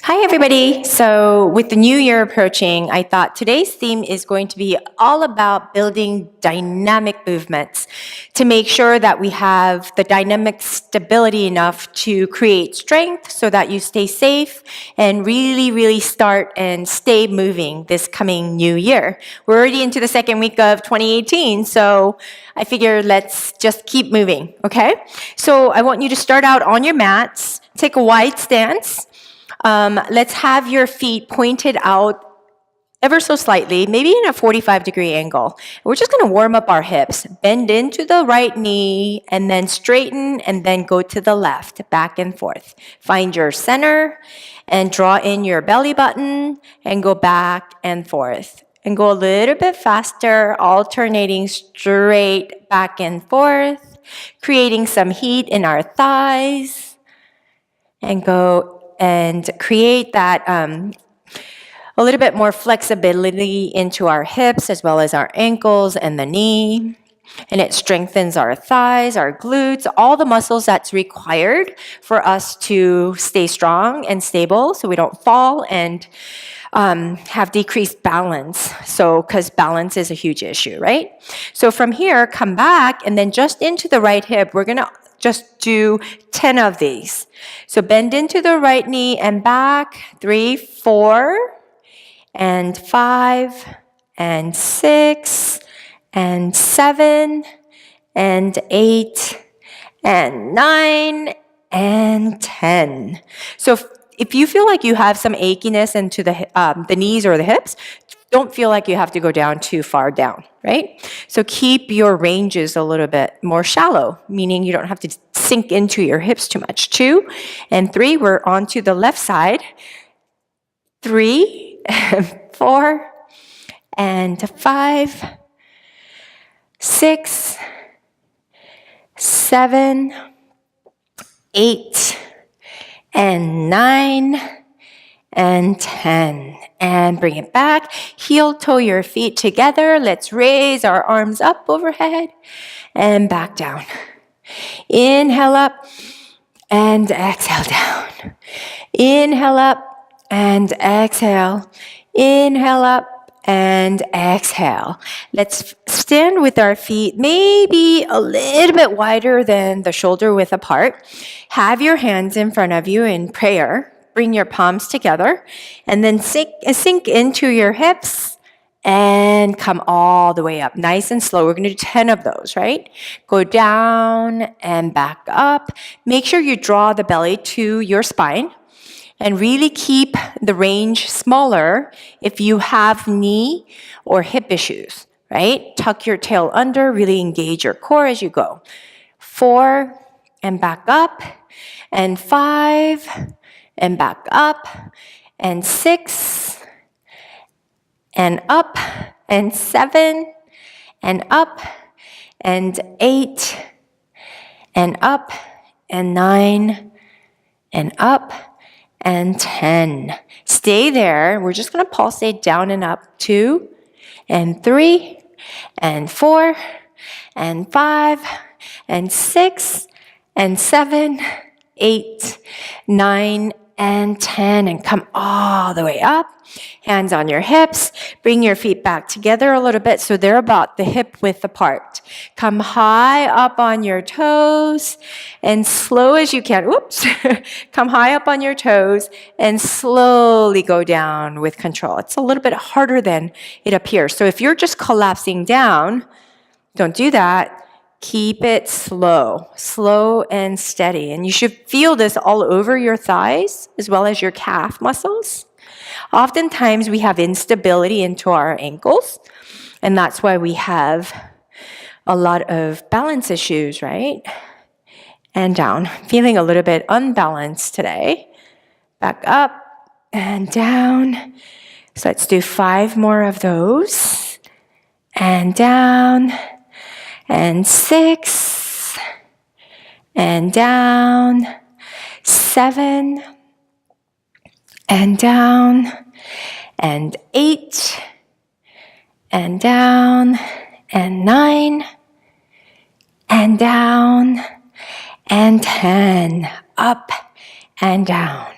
Hi, everybody. So, with the new year approaching, I thought today's theme is going to be all about building dynamic movements to make sure that we have the dynamic stability enough to create strength so that you stay safe and really start and stay moving this coming new year. We're already into the second week of 2018, so I figure let's just keep moving, okay? So, I want you to start out on your mats, take a wide stance. Let's have your feet pointed out ever so slightly, maybe in a 45-degree angle. We're just going to warm up our hips. Bend into the right knee and then straighten and then go to the left, back and forth. Find your center and draw in your belly button and go back and forth. And go a little bit faster, alternating straight back and forth, creating some heat in our thighs. And go and create that a little bit more flexibility into our hips as well as our ankles and the knee. And it strengthens our thighs, our glutes, all the muscles that's required for us to stay strong and stable so we don't fall and have decreased balance. So, because balance is a huge issue, right? So from here, come back and then just into the right hip, we're going to just do 10 of these. So bend into the right knee and back, 3, 4, and 5, and 6, and 7, and 8, and 9, and 10. So if you feel like you have some achiness into the knees or the hips, don't feel like you have to go down too far down, right? So keep your ranges a little bit more shallow, meaning you don't have to sink into your hips too much. 2 and 3, we're onto the left side. 3, and 4, and 5, 6, 7, 8, and 9, and 10. And bring it back. Heel toe your feet together. Let's raise our arms up overhead and back down. Inhale up and exhale down. Inhale up and exhale. Inhale up and exhale. Let's stand with our feet maybe a little bit wider than the shoulder width apart. Have your hands in front of you in prayer. Bring your palms together and then sink into your hips and come all the way up. Nice and slow. We're going to do 10 of those, right? Go down and back up. Make sure you draw the belly to your spine and really keep the range smaller if you have knee or hip issues, right? Tuck your tail under, really engage your core as you go. 4 and back up, and 5 and back up, and 6 and up, and 7 and up, and 8 and up, and 9 and up, and 10. Stay there. We're just going to pulsate down and up. 2 and 3 and 4 and 5 and 6 and 7, 8, 9, and 10. And come all the way up. Hands on your hips. Bring your feet back together a little bit so they're about the hip width apart. Come high up on your toes and slow as you can. Whoops. Come high up on your toes and slowly go down with control. It's a little bit harder than it appears. So if you're just collapsing down, don't do that. Keep it slow and steady. And you should feel this all over your thighs as well as your calf muscles. Oftentimes we have instability into our ankles, and that's why we have a lot of balance issues, right? And down. Feeling a little bit unbalanced today. Back up and down. So let's do 5 more of those. And down. And 6, and down, 7, and down, and 8, and down, and 9, and down, and 10. Up and down,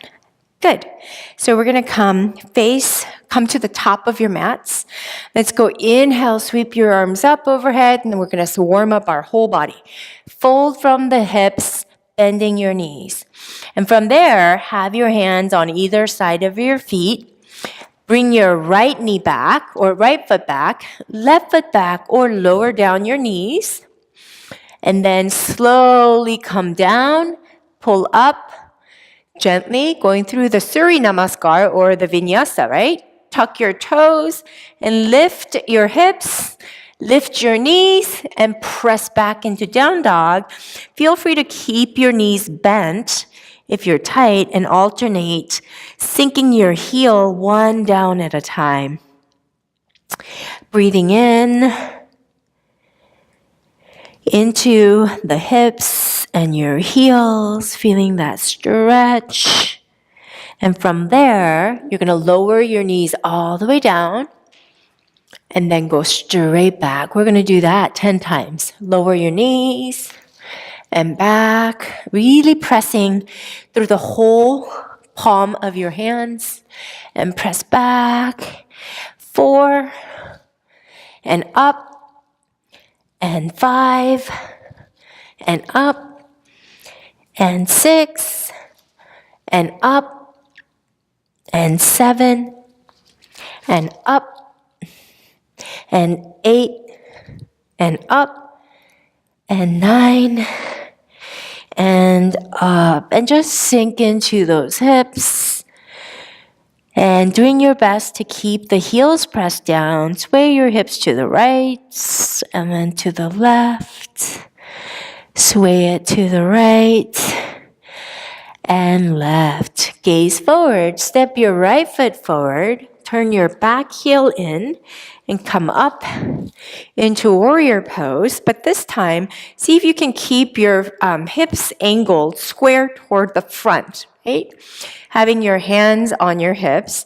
Good. So we're going to come to the top of your mats. Let's go inhale, sweep your arms up overhead, and then we're going to warm up our whole body. Fold from the hips, bending your knees. And from there, have your hands on either side of your feet. Bring your right knee back or right foot back, left foot back, or lower down your knees. And then slowly come down, pull up, gently going through the Surya Namaskar or the Vinyasa, right? Tuck your toes and lift your hips, lift your knees, and press back into down dog. Feel free to keep your knees bent if you're tight and alternate, sinking your heel one down at a time. Breathing in into the hips and your heels, feeling that stretch. And from there, you're going to lower your knees all the way down and then go straight back. We're going to do that 10 times. Lower your knees and back, really pressing through the whole palm of your hands and press back. 4 and up. And 5, and up, and 6, and up, and 7, and up, and 8, and up, and 9, and up. And just sink into those hips. And doing your best to keep the heels pressed down. Sway your hips to the right and then to the left. Sway it to the right and left. Gaze forward. Step your right foot forward. Turn your back heel in and come up into warrior pose. But this time, see if you can keep your hips angled square toward the front, right? Having your hands on your hips,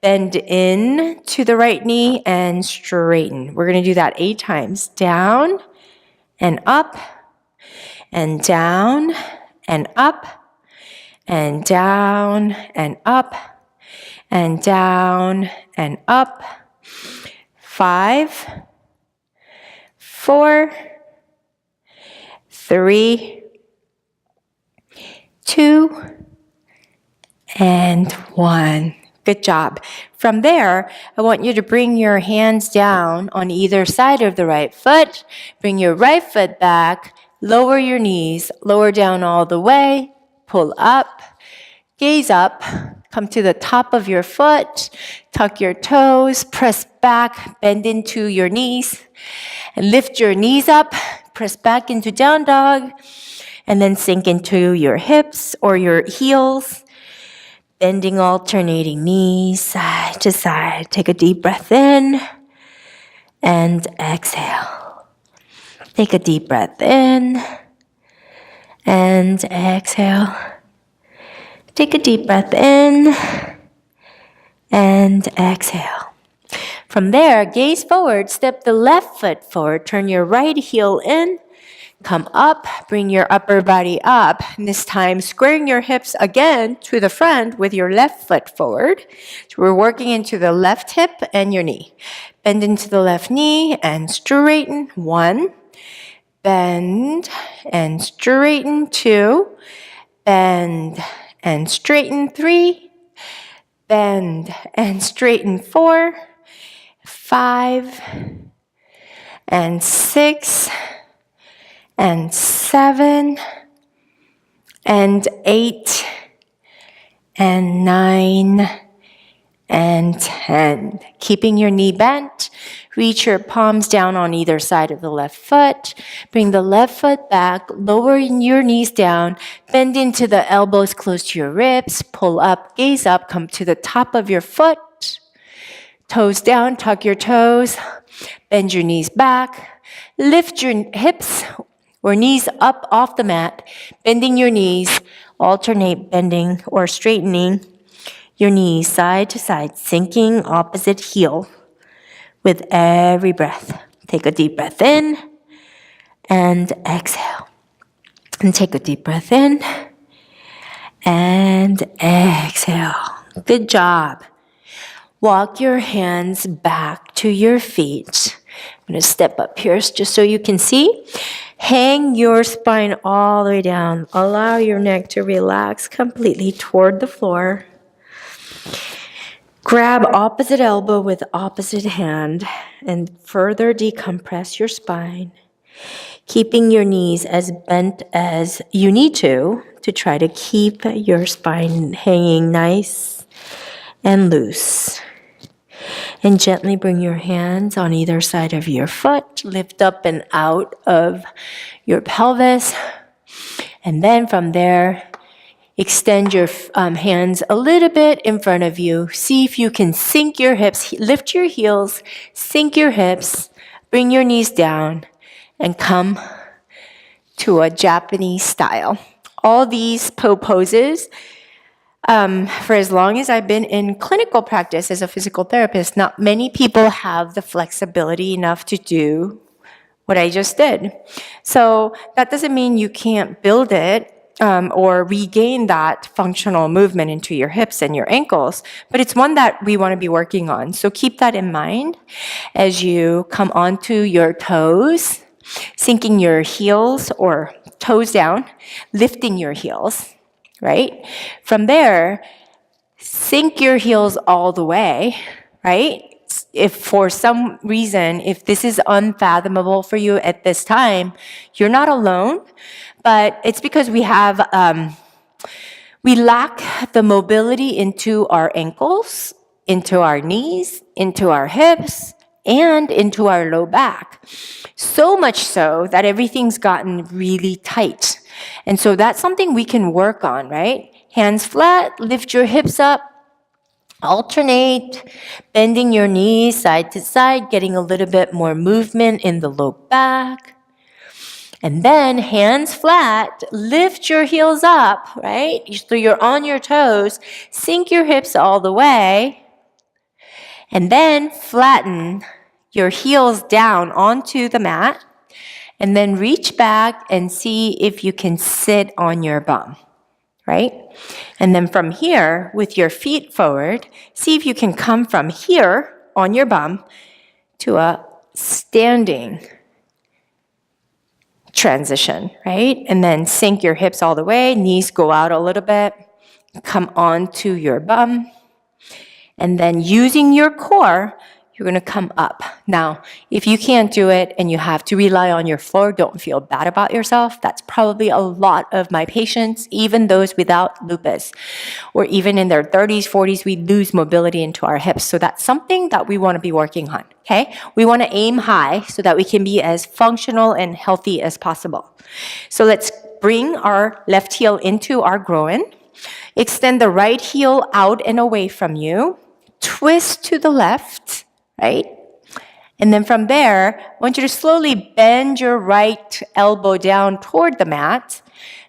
bend in to the right knee and straighten. We're going to do that 8 times. Down and up and down and up and down and up and down and up. 5, 4, 3, 2, and 1. Good job. From there, I want you to bring your hands down on either side of the right foot. Bring your right foot back. Lower your knees. Lower down all the way. Pull up. Gaze up. Come to the top of your foot. Tuck your toes. Press back. Bend into your knees. And lift your knees up. Press back into down dog. And then sink into your hips or your heels. Bending, alternating knees, side to side. Take a deep breath in and exhale. Take a deep breath in and exhale. Take a deep breath in and exhale. From there, gaze forward, step the left foot forward, turn your right heel in. Come up, bring your upper body up. And this time, squaring your hips again to the front with your left foot forward. So we're working into the left hip and your knee. Bend into the left knee and straighten. 1. Bend and straighten. 2. Bend and straighten. 3. Bend and straighten. 4. 5. And 6. And 7, and 8, and 9, and 10. Keeping your knee bent, reach your palms down on either side of the left foot. Bring the left foot back, lower your knees down, bend into the elbows close to your ribs, pull up, gaze up, come to the top of your foot. Toes down, tuck your toes, bend your knees back, lift your hips or knees up off the mat, bending your knees, alternate bending or straightening your knees side to side, sinking opposite heel with every breath. Take a deep breath in and exhale. And take a deep breath in and exhale. Good job. Walk your hands back to your feet. I'm going to step up here just so you can see. Hang your spine all the way down. Allow your neck to relax completely toward the floor. Grab opposite elbow with opposite hand and further decompress your spine, keeping your knees as bent as you need to try to keep your spine hanging nice and loose. And gently bring your hands on either side of your foot. Lift up and out of your pelvis. And then from there, extend your hands a little bit in front of you. See if you can sink your hips. Lift your heels, sink your hips, bring your knees down, and come to a Japanese style. All these poses, for as long as I've been in clinical practice as a physical therapist, not many people have the flexibility enough to do what I just did. So that doesn't mean you can't build it or regain that functional movement into your hips and your ankles, but it's one that we want to be working on. So keep that in mind as you come onto your toes, sinking your heels or toes down, lifting your heels, right? From there, sink your heels all the way, right? If for some reason, if this is unfathomable for you at this time, you're not alone, but it's because we lack the mobility into our ankles, into our knees, into our hips, and into our low back. So much so that everything's gotten really tight. And so that's something we can work on, right? Hands flat, lift your hips up, alternate, bending your knees side to side, getting a little bit more movement in the low back. And then hands flat, lift your heels up, right? So you're on your toes, sink your hips all the way, and then flatten your heels down onto the mat, and then reach back and see if you can sit on your bum, right? And then from here, with your feet forward, see if you can come from here on your bum to a standing transition, right? And then sink your hips all the way, knees go out a little bit, come onto your bum, and then using your core, you're going to come up. Now, if you can't do it and you have to rely on your floor, don't feel bad about yourself. That's probably a lot of my patients, even those without lupus, or even in their 30s, 40s, we lose mobility into our hips. So that's something that we want to be working on, okay? We want to aim high so that we can be as functional and healthy as possible. So let's bring our left heel into our groin. Extend the right heel out and away from you. Twist to the left, right? And then from there, I want you to slowly bend your right elbow down toward the mat.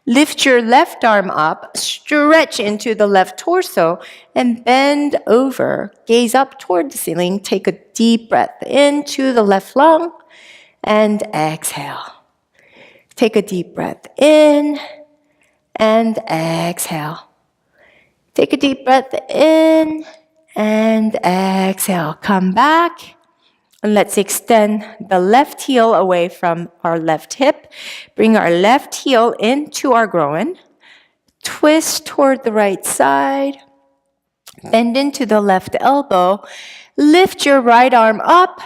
Lift your left arm up, stretch into the left torso, and bend over. Gaze up toward the ceiling. Take a deep breath into the left lung and exhale. Take a deep breath in and exhale. Take a deep breath in and exhale. Come back. And let's extend the left heel away from our left hip. Bring our left heel into our groin. Twist toward the right side. Bend into the left elbow. Lift your right arm up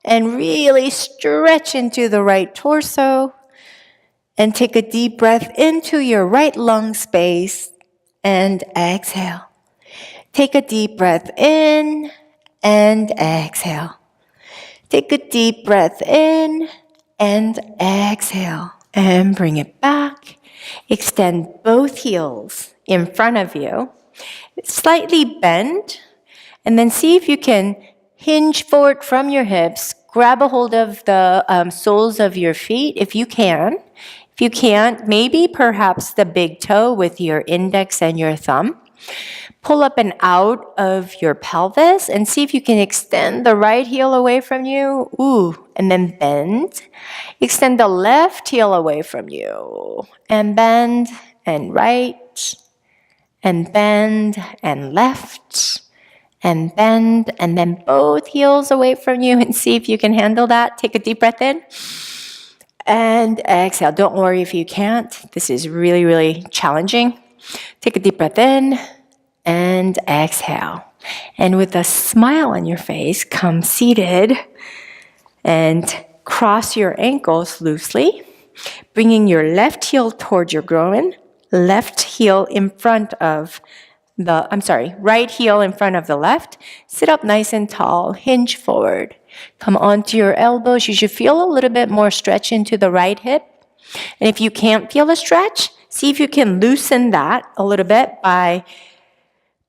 and really stretch into the right torso. And take a deep breath into your right lung space and exhale. Take a deep breath in and exhale. Take a deep breath in and exhale. And bring it back. Extend both heels in front of you. Slightly bend. And then see if you can hinge forward from your hips. Grab a hold of the soles of your feet if you can. If you can't, maybe perhaps the big toe with your index and your thumb. Pull up and out of your pelvis and see if you can extend the right heel away from you. And then bend. Extend the left heel away from you. And bend and right and bend and left and bend, and then both heels away from you, and see if you can handle that. Take a deep breath in and exhale. Don't worry if you can't. This is really, really challenging. Take a deep breath in and exhale. And with a smile on your face, come seated and cross your ankles loosely, bringing your left heel towards your groin, right heel in front of the left. Sit up nice and tall, hinge forward. Come onto your elbows. You should feel a little bit more stretch into the right hip. And if you can't feel a stretch, see if you can loosen that a little bit by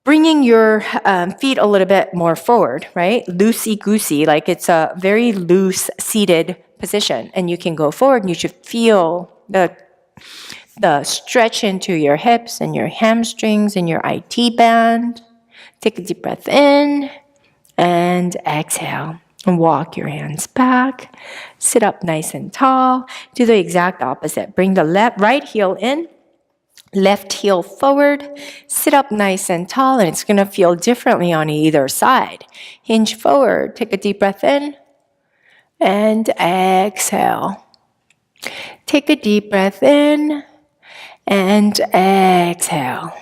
bringing your feet a little bit more forward, right? Loosey-goosey, like it's a very loose seated position. And you can go forward and you should feel the stretch into your hips and your hamstrings and your IT band. Take a deep breath in and exhale. And walk your hands back. Sit up nice and tall. Do the exact opposite. Bring the right heel in, left heel forward. Sit up nice and tall, and it's going to feel differently on either side. Hinge forward. Take a deep breath in and exhale. Take a deep breath in and exhale.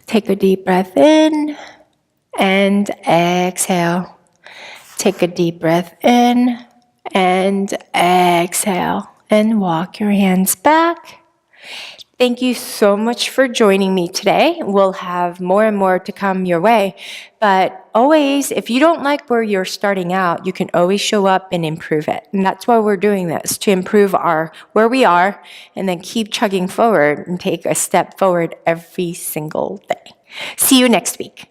Take a deep breath in and exhale. Take a deep breath in and exhale. And walk your hands back. Thank you so much for joining me today. We'll have more and more to come your way. But always, if you don't like where you're starting out, you can always show up and improve it. And that's why we're doing this, to improve where we are and then keep chugging forward and take a step forward every single day. See you next week.